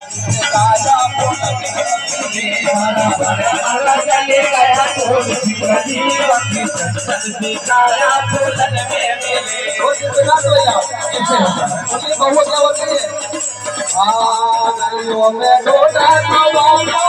काया माला चले गया तो जीवन की संस्कृति काया फूलन में मिले वो जितना तो यार ये बहुत क्या होती है गलियों में ढोला नवाला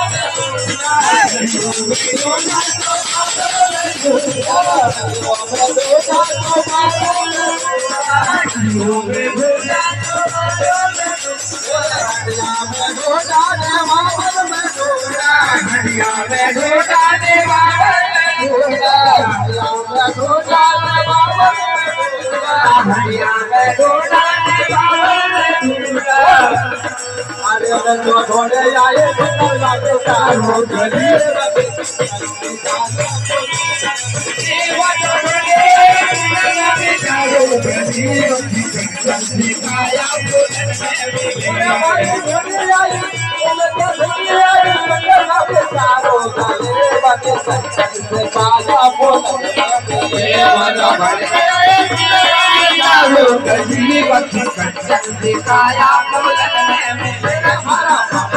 घोड़े आए दिखाया चले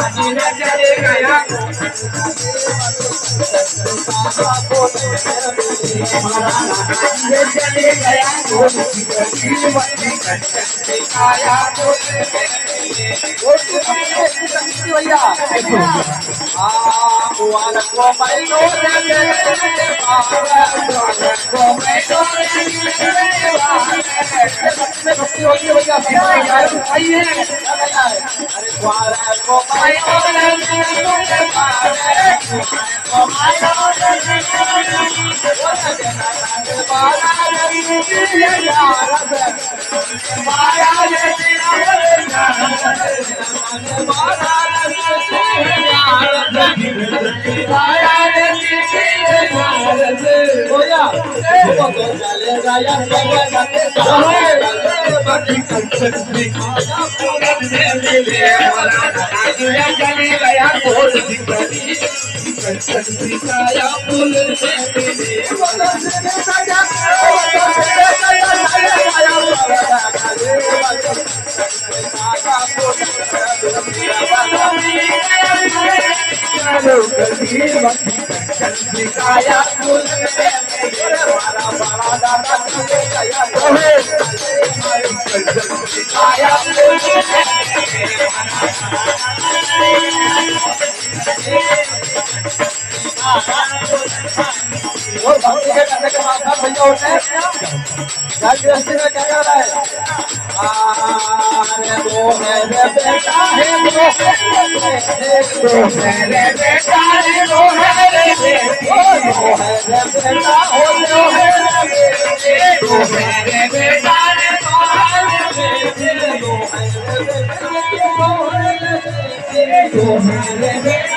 गया चले गया दिखाया भैया और भक्ति के करने के बाद भैया उठे क्या गृहस्थी में क्या कर रहा है वो है रे बेटा है वो है रे बेटा है वो है रे बेटा हो वो है रे बेटा वो है रे बेटा